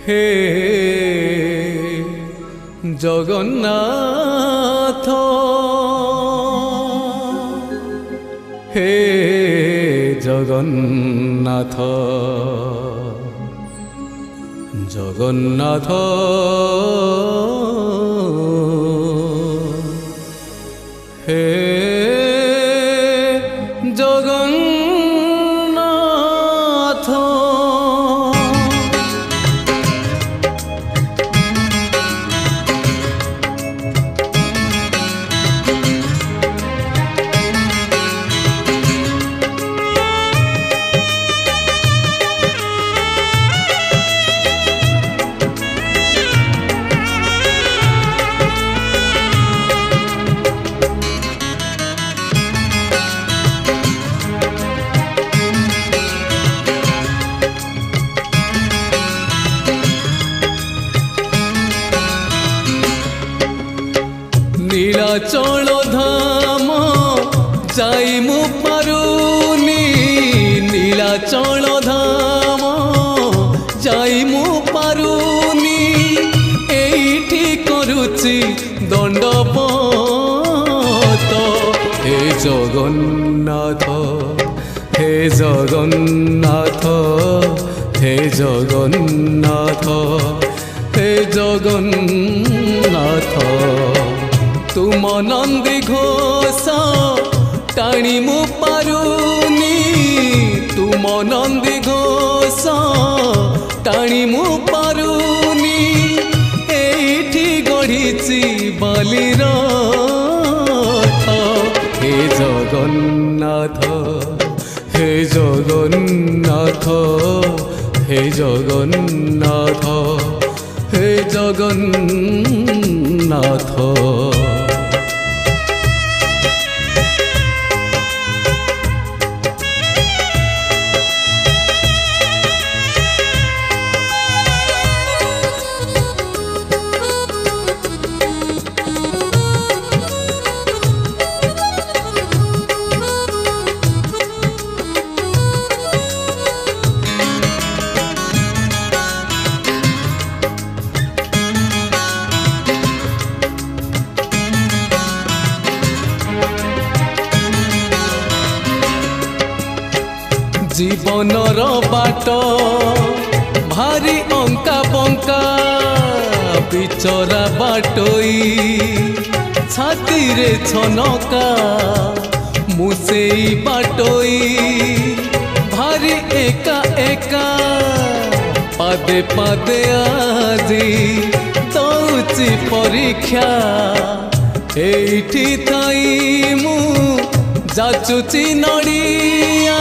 হে জগন্নাথ হে জগন্নাথ জগন্নাথ হে জগন্নাথ নীলাচল ধাম যাই মু পারুনি নীলাচল ধাম যাই মু পারুনি এইটি করুচি দণ্ডপত হে জগন্নাথ হে জগন্নাথ হে জগন্নাথ হে জগন্নাথ तुम नंदी घोष टाणी मु पारुनी तुम नंदी घोष टाणी मु पारुनी एठी गढ़ी बालीर हे जगन्नाथ हे जगन्नाथ हे जगन्नाथ हे जगन्नाथ जीवनर बाट भारी अंका बंका बिचरा बाटोई छाती रे छनका मुसेई बाटोई भारी एका एका पादे पादे आजी दौची परीक्षा एठी थाई मु जाचुची नड़िया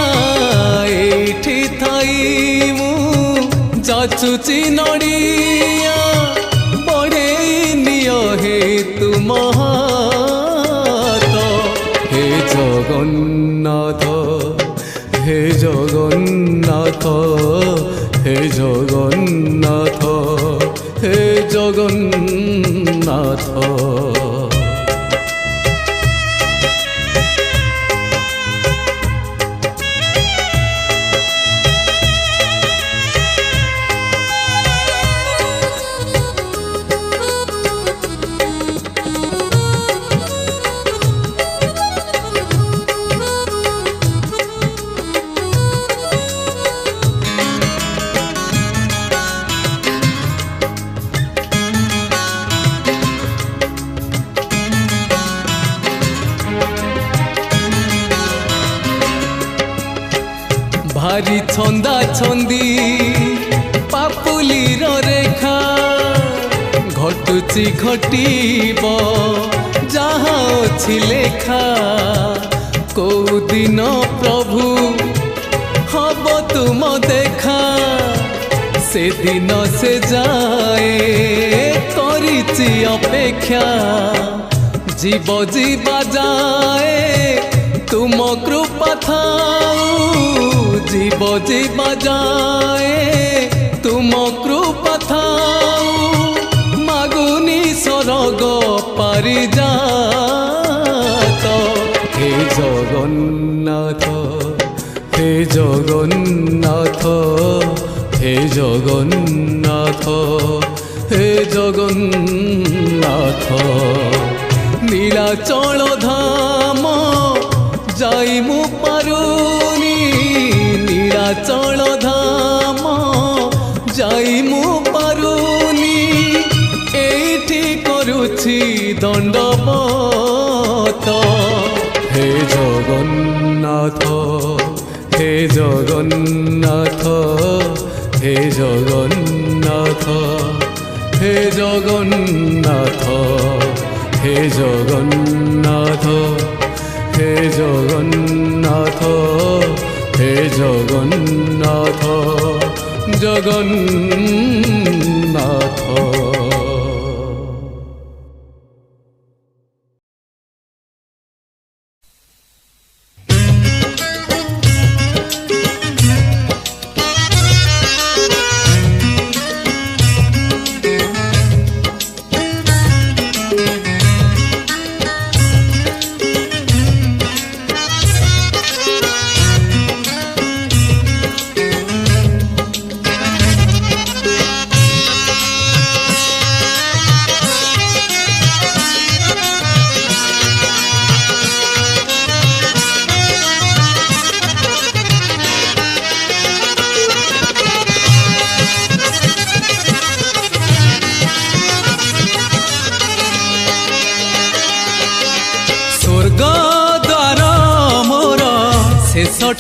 एठी थाई मु जाचुची नड़िया बड़े नियो हे तुम हाथ हे जगन्नाथ हे जगन्नाथ हे जगन्नाथ हे जगन्नाथ भारी छंदा छंदी पापुलीर रेखा घटुची घटीब जहाँ अछि लेखा को दिन प्रभु हब तुम देखा से दिन से जाए करिची अपेक्षा जीव जीवा जाए तुम कृपा थाऊ जीव जीवा जाए तुम कृपा थाऊ मागुनी सरग पारी जात हे जगन्नाथ हे জগন্নাথ হে জগন্নাথ হে জগন্নাথ নীলাচল ধাম যাই মু পারুনি নীলাচল ধাম যাই মু পারুনি এইটি করুছি দণ্ডবত হে জগন্নাথ হে জগন্নাথ হে জগন্নাথ হে জগন্নাথ হে জগন্নাথ হে জগন্নাথ হে জগন্নাথ জগন্নাথ।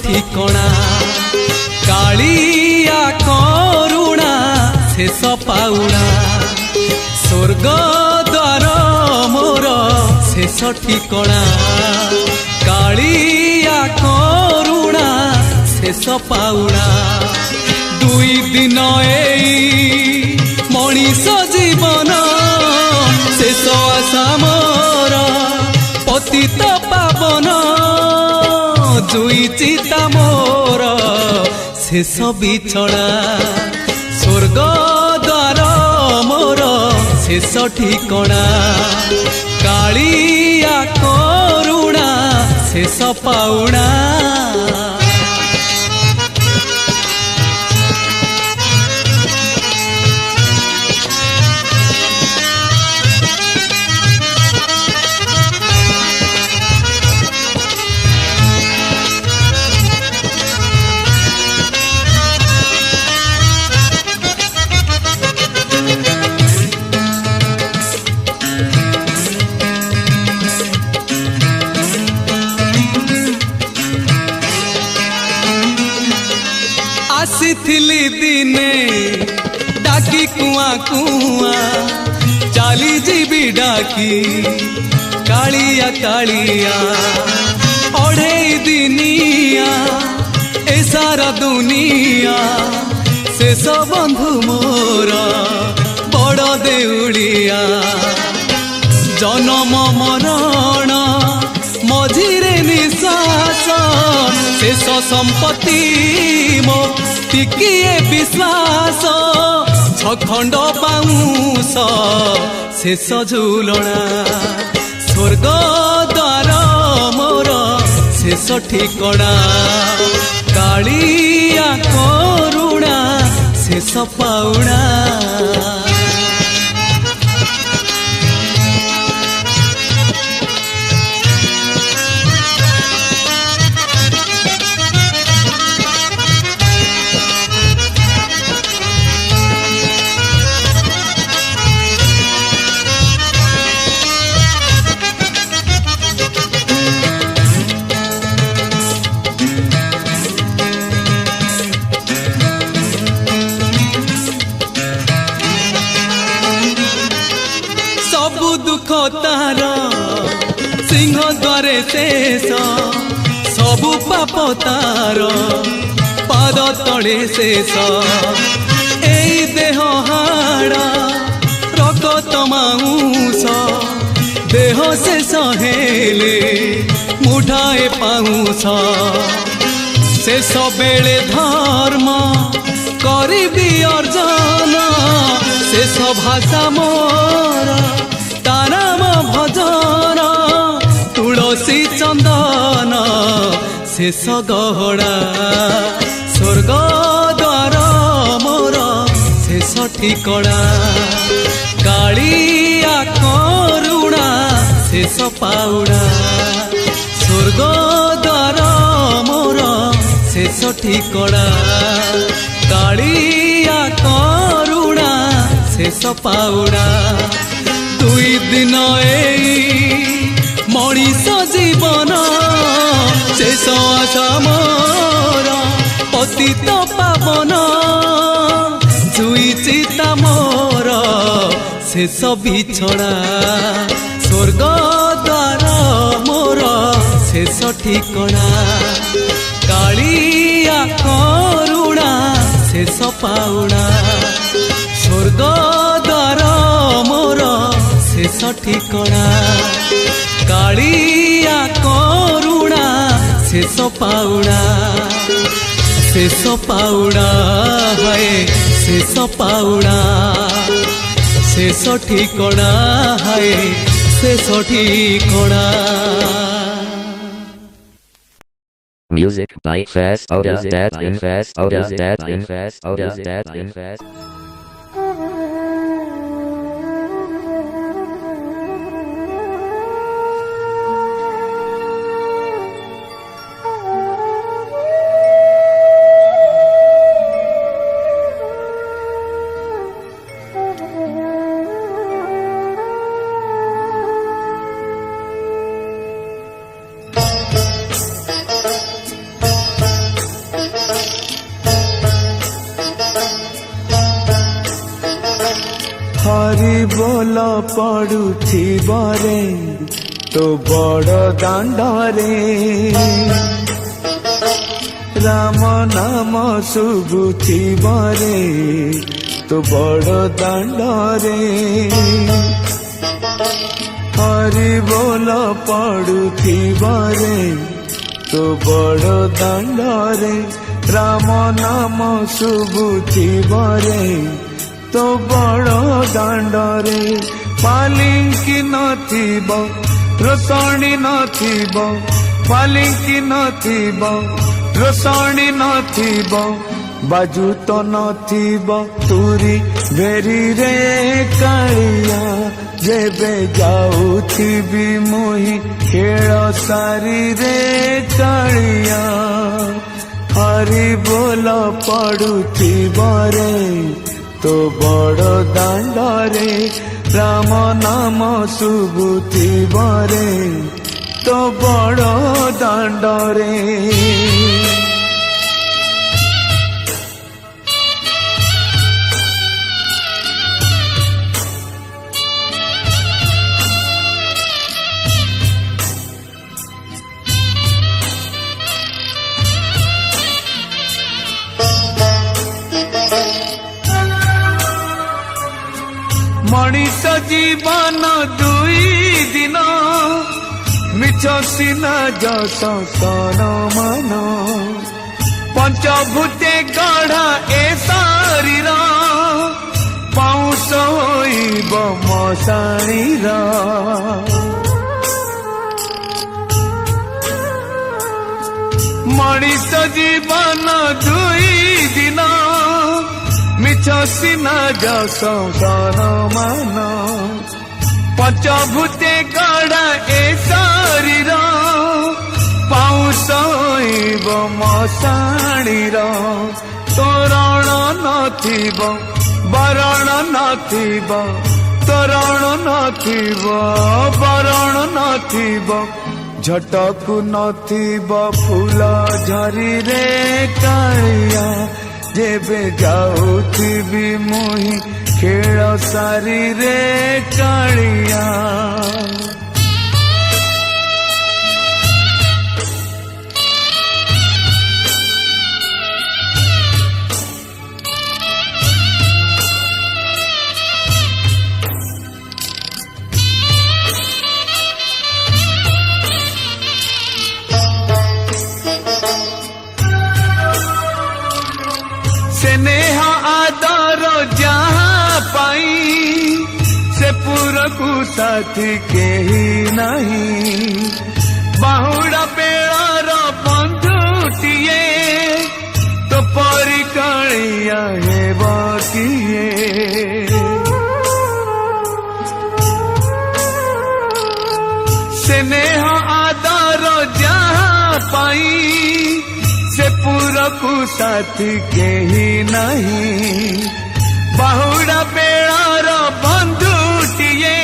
ঠিকଣା কাଳିয়া করুণা শেষ পাউଣା স্বর্গ দ্বার মোর শেষ ঠিকଣା কালিয়া করুণা শেষ পাউଣା দুই দিন এই মଣିষ জীবন শেষ আশা মোর পতিত পাবন দুই চিতা মোর শেষ বিছଣା স্বর্গ দ্বার মোর শেষ ঠিকଣା কালিয়া করুণা শেষ পাউଣା ଆସିଥିଲି ଦିନେ ଡାକି କୁଆ କୁଆ ଚାଲି ଯିବି ଡାକି କାଳିଆ କାଳିଆ ଅଢ଼େଇ ଦିନିଆ ଏ ସାରା ଦୁନିଆ ଶେଷ ବନ୍ଧୁ ମୋର ବଡ଼ ଦେଉଳିଆ ଜନମ ମରଣ ମଝିରେ ନିଶ୍ୱାସ ଶେଷ ସମ୍ପତ୍ତି ମୋ ଟିକିଏ ବିଶ୍ୱାସ ଛଖଣ୍ଡ ପାଉଁଶ ଶେଷ ଝୁଲଣା ସ୍ୱର୍ଗ ଦ୍ୱାର ମୋର ଶେଷ ଠିକଣା କାଳିଆ କରୁଣା ଶେଷ ପାଉଣା दुख तार सिंह द्वारे शेष सबु पाप तार पाद तले शेष एई देह हाड़ा रगत माउंस देह शेष हेले मुठाए पाउंस शेष बेले धर्म करिबी अर्जन शेष भाषा मोर ताराम भजन तुलसी चंदन शेष गहड़ा स्वर्ग द्वार मोर शेष ठिकड़ा कालिया करुणा शेष पाउड़ा स्वर्ग द्वार मोर शेष ठिकड़ा कालिया करुणा शेष पाउड़ा दुई दिन मଣିଷ जीवन शेष आशा मोर पतित पावन जुई चिता मोर शेष बिछड़ा स्वर्ग द्वार मोर शेष ठिकड़ा कालिया करुणा शेष पाउड़ा स्वर्ग द्वार मोर शेष ठिकड़ा कालिया करुणा शेष पाउड़ा है शेष पाउड़ा शेष ठिकड़ा है शेष ठिकड़ा Music by Fast Oda That Invest Oda That Invest Oda That Invest. Hari बोल पड़ुथि बरे तो बड़ दांडरे राम नाम शुभुथि बरे तो बड़ दांडरे हरि बोल पड़ुथि बरे तो बड़ दांडरे राम नाम शुभुथि बरे तो बड़ दांडरे पालिंकी नथिब रोषणी नथिब पालिंकी नथिब रोषणी नथिब बाजू तो नथिब तुरी भेरी रे कालिया जेबे जाउथिबी मुही खेल सारी रे कालिया हरि बोल पड़ुथिब रे तो बड़ दांडरे राम नाम शुभुथिब रे तो बड़ दांडरे मଣିष जीवन दुई दिन मिछ सिना जस सन मन पंचभूते गढ़ा ए शरीर पाउस होइब मशाणीर मଣିष जीवन दुई दिन मिछ सिना जस सन मन पंचभूते गढ़ा ए शरीर पाउस होइब मशाणीर तोरण नथिब बरण नथिब तोरण नथिब बरण नथिब झटकु नथिब फूल झरी रे कालिया जेबे जाउथिबी मुही खेल सारी रे कालिया स्नेह आदर जहाँ पाई से पुरकु साथी केही नहीं बाहुड़ा बेड़ार बंधु ଗୋଟିଏ ତୋ ପରି କାଳିଆ ହେବ କିଏ ସ୍ନେହ ଆଦର ଯାହା ପାଇ ସେ ପୁରକୁ ସାଥୀ କେହି ନାହିଁ ବାହୁଡ଼ା ବେଳାର ବନ୍ଧୁଟିଏ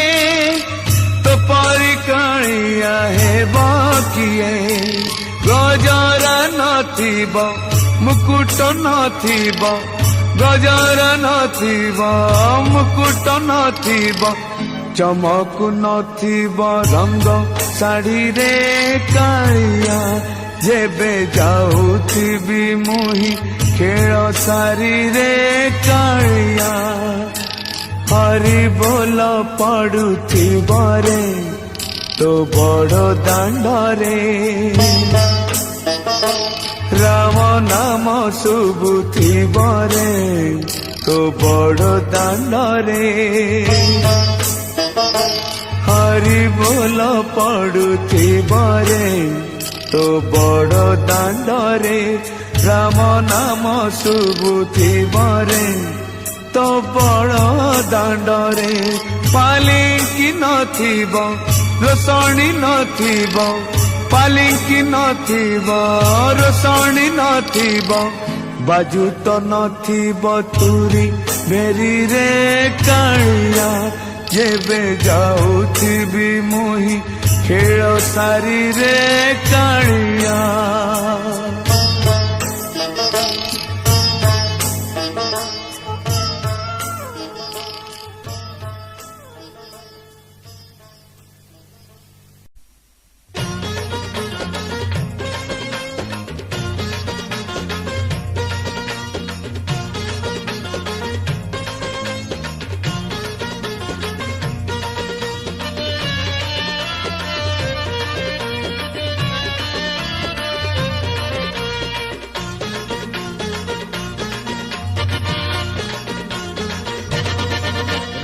ତୋ ପରି କାଳିଆ ହେବ କିଏ ଗଜର ନଥିବ ମୁକୁଟ ନଥିବ ଗଜର ନଥିବ ମୁକୁଟ ନଥିବ ଚମକୁ ନଥିବ ରଙ୍ଗ ଶାଢ଼ୀରେ କାଳିଆ ଯେବେ ଯାଉଥିବି ମୁହିଁ ଖେଳ ସାରିରେ କାଳିଆ ହରି ବୋଲ ପଡୁଥିବ ରେ ତୋ ବଡ଼ ଦାଣ୍ଡରେ ରାମ ନାମ ଶୁଭୁଥିବ ରେ ତୋ ବଡ଼ ଦାଣ୍ଡରେ ହରି ବୋଲ ପଡୁଥିବ ରେ ତୋ ବଡ଼ ଦାଣ୍ଡରେ ରାମ ନାମ ଶୁଭୁଥିବ ରେ ତୋ ବଡ଼ ଦାଣ୍ଡରେ ପାଲିଙ୍କି ନଥିବ ରୋଷଣୀ ନଥିବ ପାଲିଙ୍କି ନଥିବ ରୋଷଣୀ ନଥିବ ବାଜୁତ ନଥିବ ତୁରି ଭେରିରେ କାଳିଆ ଯେବେ ଯାଉଥିବି ମୁହିଁ ଖେଳ ସାରିରେ କାଳିଆ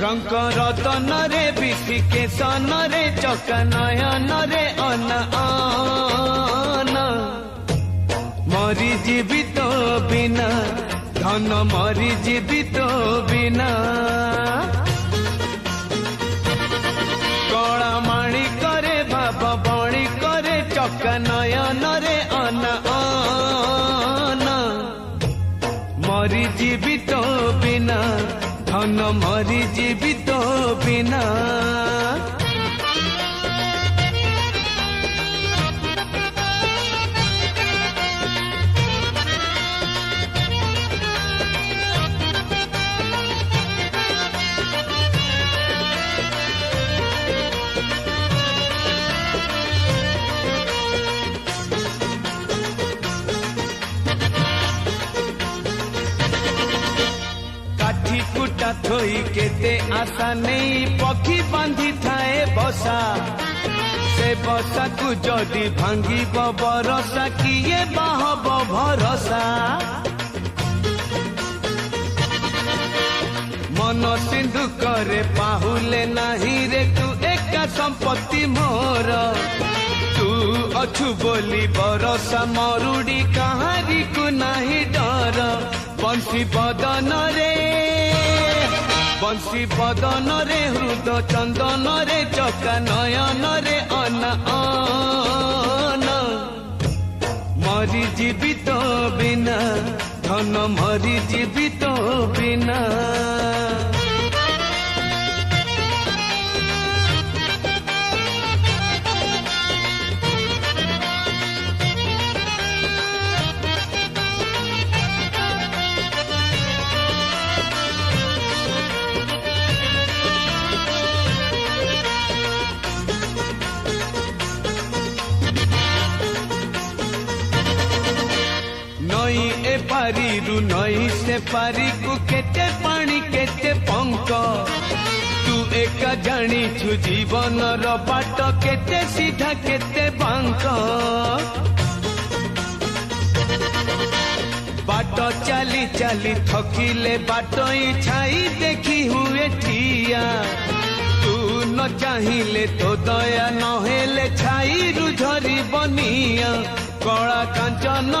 ରଙ୍କ ରତନରେ ବିଶିକେ ସନରେ ଚକା ନୟନରେ ଅନ ଅନ ମରିଯିବି ତୋ ବିନା ଧନ ମରିଯିବି ତୋ ବିନା କଳା ମାଣିକରେ ଭାବ ବଣିକରେ ଚକା ନୟନରେ ଅନ ଅନ ମରିଯିବି ତୋ ବିନା ଧନ ମରିଯିବି ତୋ ବିନା ଥୋଇ କେତେ ଆଶା ନେଇ ପକ୍ଷୀ ବାନ୍ଧିଥାଏ ବସା ସେ ବସାକୁ ଯଦି ଭାଙ୍ଗିବ ବରସା କିଏ ବାହବ ଭରସା ମନ ସିନ୍ଧୁକରେ ପାହୁଲେ ନାହିଁ ରେ ତୁ ଏକା ସମ୍ପତ୍ତି ମୋର ତୁ ଅଛୁ ବୋଲି ବରସା ମରୁଡ଼ି କାହାରିକୁ ନାହିଁ ଡର ବଂଶୀ ବଦନରେ ହୃଦ ଚନ୍ଦନରେ ଚକା ନୟନରେ ଅନ ଅନ ମରିଯିବି ତୋ ବିନା ଧନ ମରିଯିବି ତୋ ବିନା ପାରିରୁ ନଈ ସେ ପାରିକୁ କେତେ ପାଣି କେତେ ପଙ୍କ ତୁ ଏକା ଜାଣିଛୁ ଜୀବନର ବାଟ କେତେ ସିଧା କେତେ ବାଙ୍କ ବାଟ ଚାଲି ଚାଲି ଥକିଲେ ବାଟଇ ଛାଇ ଦେଖି ହୁଏ ଠିଆ ତୁ ନ ଚାହିଁଲେ ତୋ ଦୟା ନହେଲେ ଛାଇରୁ ଝରିବ ନିଆଁ कला कांचन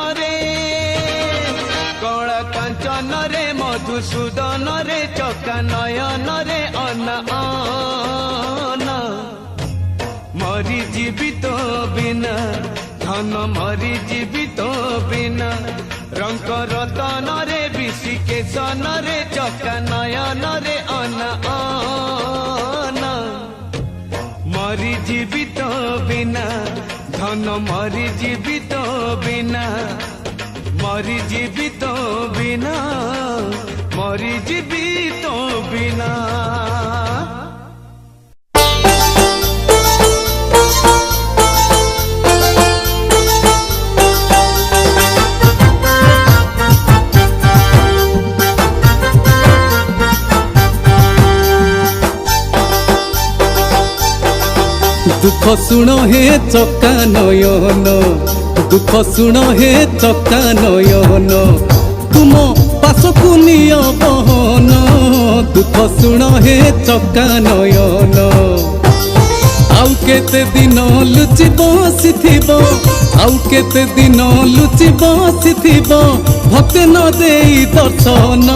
रे मधुसूदन रे चका नयन रे अना मरी जीवित बिना धन मरी जीवित बिना रंग रतन रे विशिकेशन रे चका नयन रे अना मरी जीवित बिना धन मरी जीवित बिना मरी जीवित बिना मरी जीवित बिना दुख शुण हे चका नयन दुख शुण हे चका नयन तुम पाशकु निय बहन दुख शुण हे चका नयन आउ केते दिन लुचि बसिथिब आउ केते दिन लुचि बसिथिब भक्ति न देई दर्शन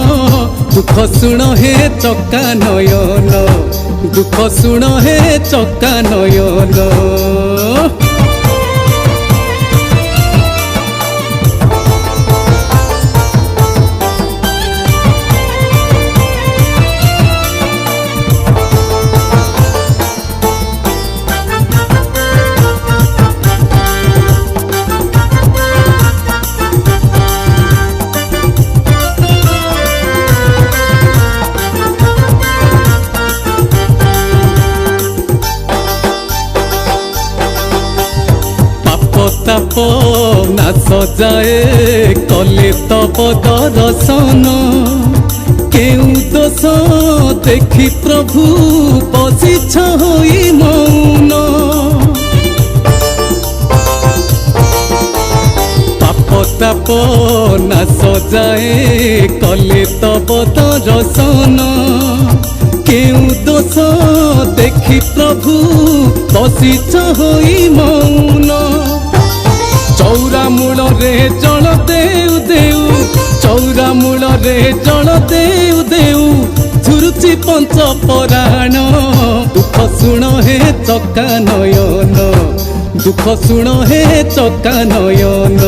दुख शुण हे चका नयन दुख शुण हे चका नयन ताप नाश जाए कले तप दर्शन केउ दोष देखी प्रभु बसिछ होई मौन पाप ताप नाश जाए कले तप दर्शन केउ दोष देखी प्रभु बसिछ होई मौन चौरा मूल रे जल देउ देउ चौरा मूल रे जल देउ देउ झुरुची पंच पराण दुख शुण हे चका नयन दुख शुण हे चका नयन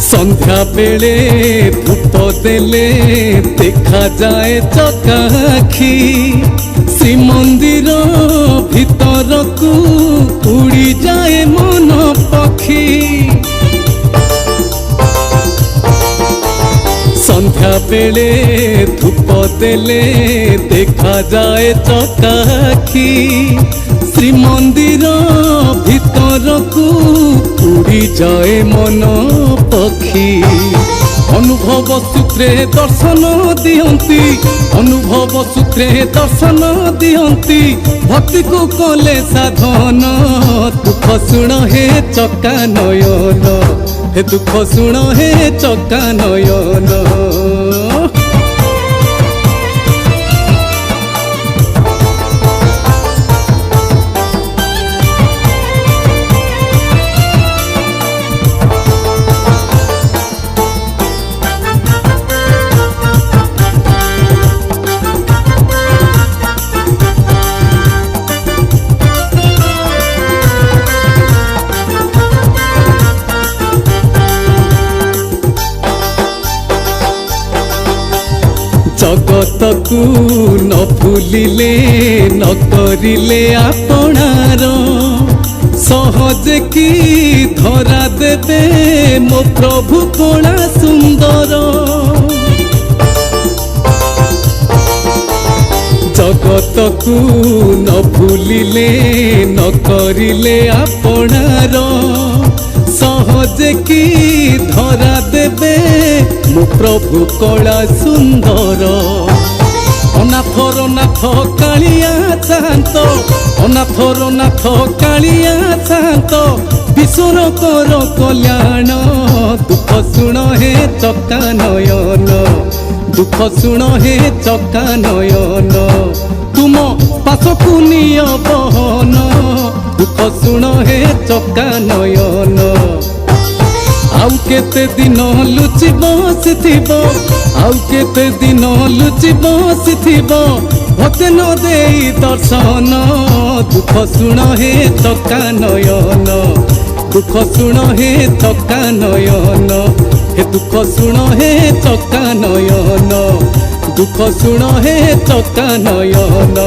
संध्या बेले धूप देले देखा जाए चकाखी श्रीमंदिर भीतर को उड़ी जाए मन पक्षी संध्या बेले धूप देले देखा जाए चकाखी श्रीमंदिर भीतर को उड़ी जाए मन पक्षी अनुभव सूत्रे दर्शन दियंती अनुभव सूत्रे दर्शन दियंती भक्ति को कले साधन दुख शुण हे चका नयन हे दुख शुण हे चका नयन जगत को न भूलिले न करिले आपणार सहज की धरा देबे मो प्रभु कोणा सुंदर जगत को न भूलिले न करिले आपणार ସହଜେ କି ଧରା ଦେବେ ମୋ ପ୍ରଭୁ କଳା ସୁନ୍ଦର। ଅନାଥର ନାଥ କାଳିଆ ଶାନ୍ତ, ଅନାଥର ନାଥ କାଳିଆ ଶାନ୍ତ, ବିଶ୍ୱର କର କଲ୍ୟାଣ। ଦୁଃଖ ଶୁଣ ହେ ଚକା ନୟନ, ଦୁଃଖ ଶୁଣ ହେ ଚକା ନୟନ, ତୁମ ପାଶକୁ ନିଅ ବହନ। ଦୁଃଖ ଶୁଣ ହେ ଚକା ନୟନ। ଆଉ କେତେ ଦିନ ଲୁଚି ବସିଥିବ, ଆଉ କେତେ ଦିନ ଲୁଚି ବସିଥିବ, ମତେ ନ ଦେଇ ଦର୍ଶନ। ଦୁଃଖ ଶୁଣ ହେ ଚକା ନୟନ, ଦୁଃଖ ଶୁଣ ହେ ଚକା ନୟନ, ହେ ଦୁଃଖ ଶୁଣ ହେ ଚକା ନୟନ, ଦୁଃଖ ଶୁଣ ହେ ଚକା ନୟନ।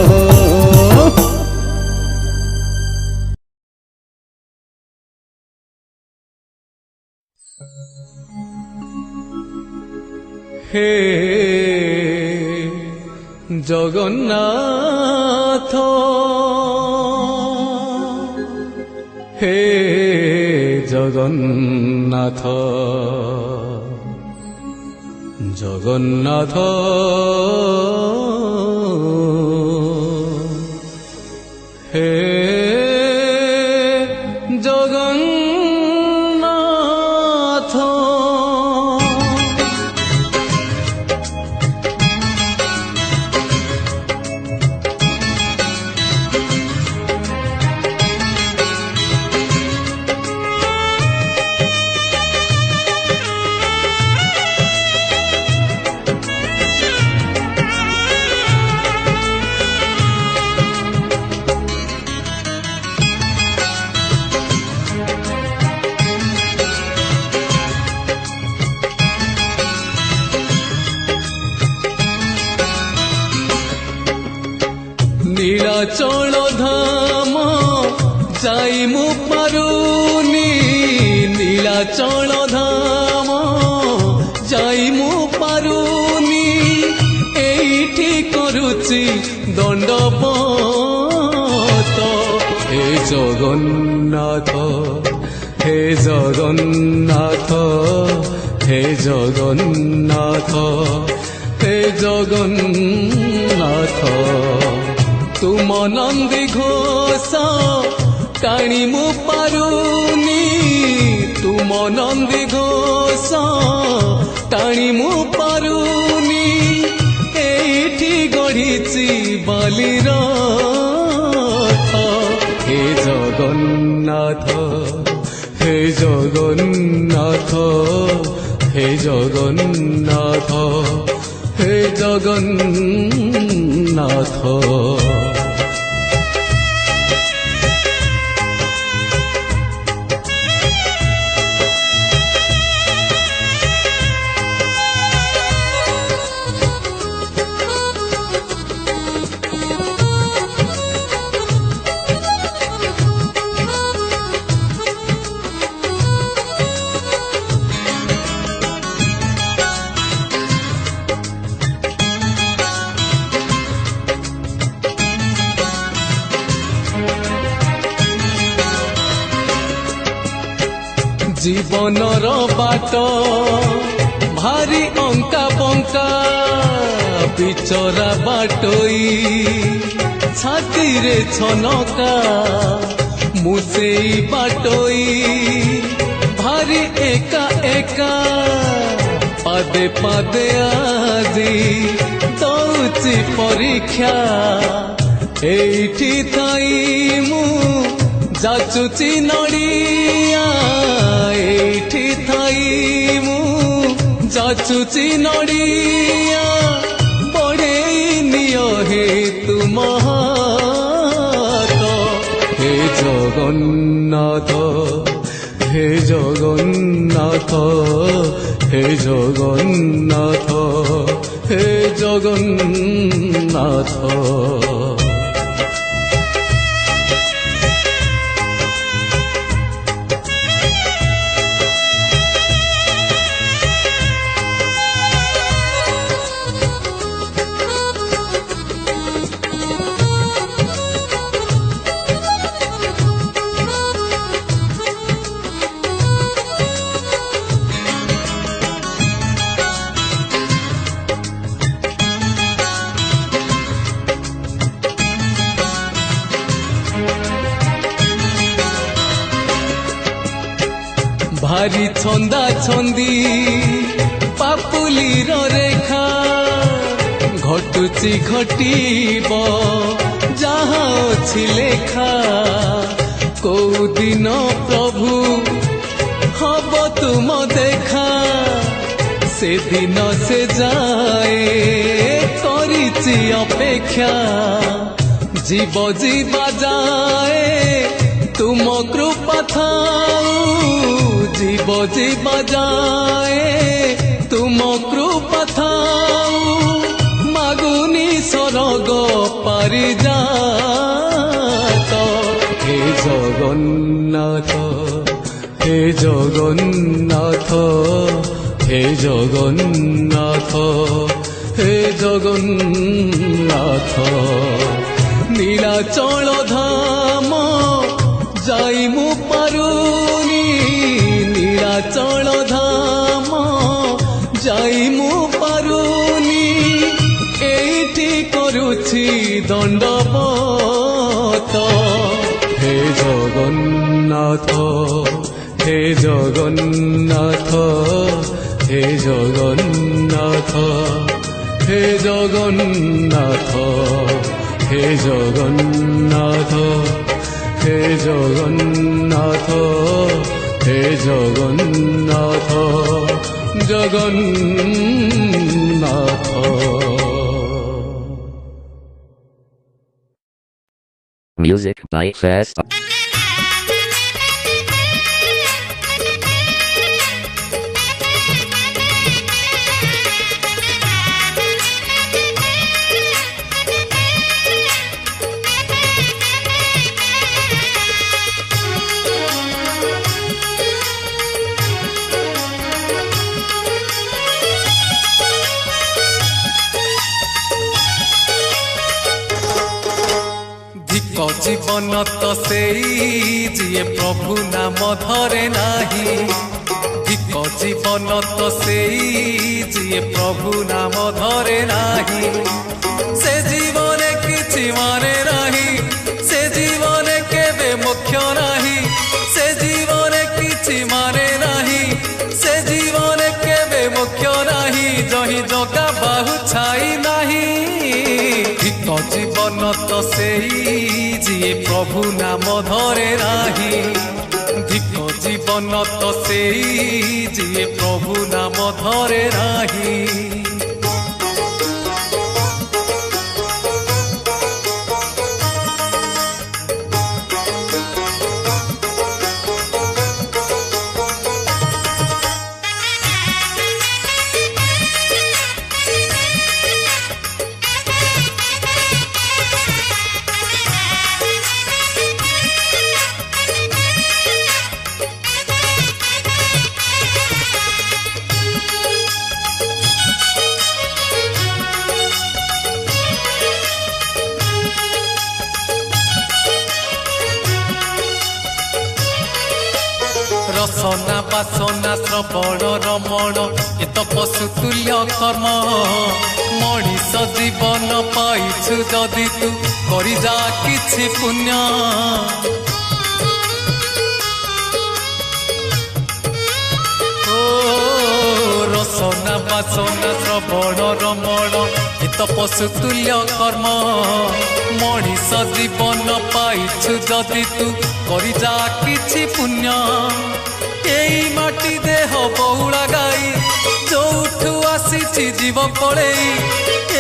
হে জগন্নাথ, হে জগন্নাথ, জগন্নাথ হে জগন্নাথ। নীলাচল ধাম যাই মু পারুনি, নীলাচল ধাম যাই মু পারুনি, এইটি করুচি দণ্ডবত। হে জগন্নাথ, হে জগন্নাথ, হে জগন্নাথ, হে জগন্নাথ। তুম নন্দী ঘোষ টাণি মু পারুনি, তুম নন্দী ঘোষ টাণি মু পারুনি, এইটি গড়িছি বালির রথ। হে জগন্নাথ, হে জগন্নাথ, হে জগন্নাথ, হে জগন্নাথ। জীবনর বাট ভারি অঙ্কা বঙ্কা, বিচরা বাটই ছাতিরে ছনকা, মু সেই বাটই ভারি একা একা, পাদে পাদে আজি দৌছি পরীক্ষা। এইটি থাই মু যাচুচি নড়িয়া, এইটি থাই মু যাচুচি নড়িয়া, বড়েই নিয় হে তুম হাত। হে জগন্নাথ, হে জগন্নাথ, হে জগন্নাথ, হে জগন্নাথ। ଭାରି ଛନ୍ଦା ଛନ୍ଦି ପାପୁଲିର ରେଖା ଘଟୁଛି ଘଟିବ ଯାହା ଅଛି ଲେଖା କୋଉ ଦିନ ପ୍ରଭୁ ହବ ତୁମ ଦେଖା ସେଦିନ ସେ ଯାଏ କରିଛି ଅପେକ୍ଷା जीव जीवा जाए तुम कृपा थाऊ जीव जीवा जाए तुम कृपा थाऊ मागुनी सरग पारि जात हे जगन्नाथ हे जगन्नाथ हे जगन्नाथ हे जगन्नाथ नीलाचल धाम जाई मु पारुनी नीलाचल धाम जाई मु पारुनी एठी करुछि दंडवत हे जगन्नाथ हे जगन्नाथ हे जगन्नाथ हे जगन्नाथ हे जगन्नाथ हे जगन्नाथ हे Jagannath Jagannath Music by Fast. जीवन तो सेई जिए प्रभु नाम धरे नाही धिक जीवन तो सेई जिए प्रभु नाम धरे नाही से जीवन किछि माने नाही से जीवन केबे मुख्य नाही से जीवन किछि माने नाही से जीवन केबे मुख्य नाही जही जगा बाहु छाई नाही धिक जीवन तो सेई जिए प्रभु नाम धरे नाही धिक जीवन तो सेई जिए प्रभु नाम धरे नाही रसना बासना श्रवण रमण ए तो पशुतुल्य कर्म मनीष जीवन पाइछु जदि तू करि जा किछि पुण्य रसना बासना श्रवण रमण ए तो पशुतुल्य कर्म मनीष जीवन पाइछु जदि तू करि जा किछि पुण्य एई माटी देह बहुला गाई जोठू आसीछि जीव पळेई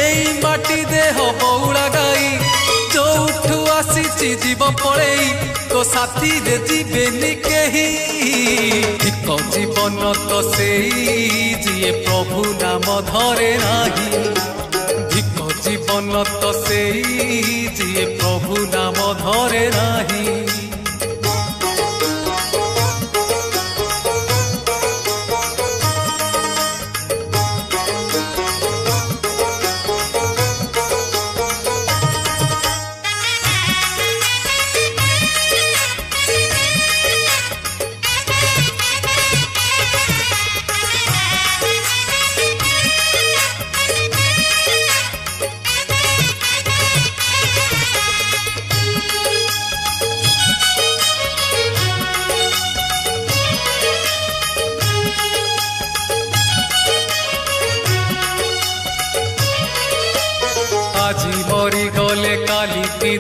एई माटी देह बहुला गाई जोठू आसीछि जीव पळेई तो साथी रे जीवेनी केही धिक जीवन तो सेई जिए प्रभु नाम धरे नाही धिक जीवन तो सेई जिए प्रभु नाम धरे नाही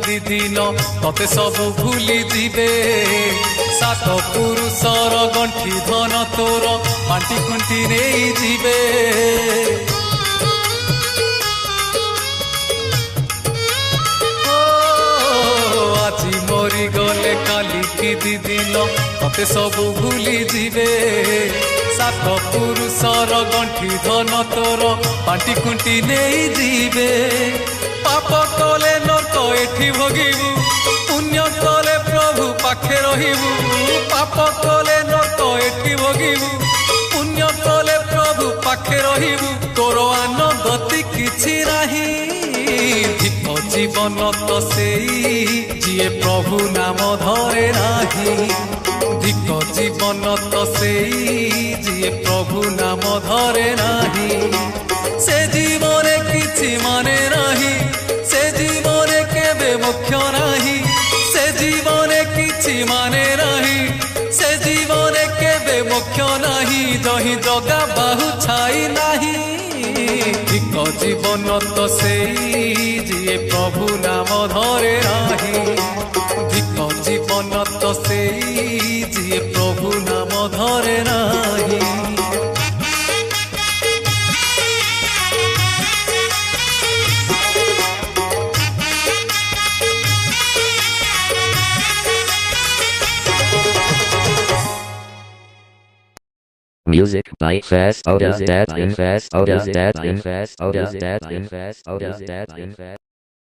ଦି ଦିନ ତତେ ସବୁ ଭୁଲି ଯିବେ ସାତ ପୁରୁଷର ଗଣ୍ଠି ଧନ ତୋର ବାଣ୍ଟି ଖୁଣ୍ଟି ନେଇଯିବେ ଆଜି ମରିଗଲେ କାଲିକି ଦି ଦିନ ତତେ ସବୁ ଭୁଲି ଯିବେ ସାତ ପୁରୁଷର ଗଣ୍ଠି ଧନ ତୋର ବାଣ୍ଟି ଖୁଣ୍ଟି ନେଇଯିବେ ପାପ କଲେ ନର୍କ ଏଠି ଭୋଗିବୁ ପୁଣ୍ୟ କଲେ ପ୍ରଭୁ ପାଖେ ରହିବୁ ପାପ କଲେ ନର୍କ ଏଠି ଭୋଗିବୁ ପୁଣ୍ୟ କଲେ ପ୍ରଭୁ ପାଖେ ରହିବୁ ତୋର ଆନନ୍ଦତି କିଛି ନାହିଁ ଧିକ ଜୀବନ ତ ସେଇ ଯିଏ ପ୍ରଭୁ ନାମ ଧରେ ନାହିଁ ଧିକ ଜୀବନ ତ ସେଇ ଯିଏ ପ୍ରଭୁ ନାମ ଧରେ ନାହିଁ ସେ ଜୀବନରେ କିଛି ମାନେ ନାହିଁ ସେ ଜୀବନରେ କେବେ ମୁଖ୍ୟ ନାହିଁ ସେ ଜୀବନରେ କିଛି ମାନେ ନାହିଁ ସେ ଜୀବନରେ କେବେ ମୁଖ୍ୟ ନାହିଁ ଜହିଁ ଜଗା ବାହୁ ଛାଇ ନାହିଁ ଧିକ ଜୀବନ ତ ସେଇ ଯିଏ ପ୍ରଭୁ ନାମ ଧରେ ନାହିଁ ଧିକ ଜୀବନ ତ ସେଇ ଯିଏ ପ୍ରଭୁ ନାମ ଧରେ ନାହିଁ Music by Fast Oda That Invest Oda That Invest Oda That Invest Oda That Invest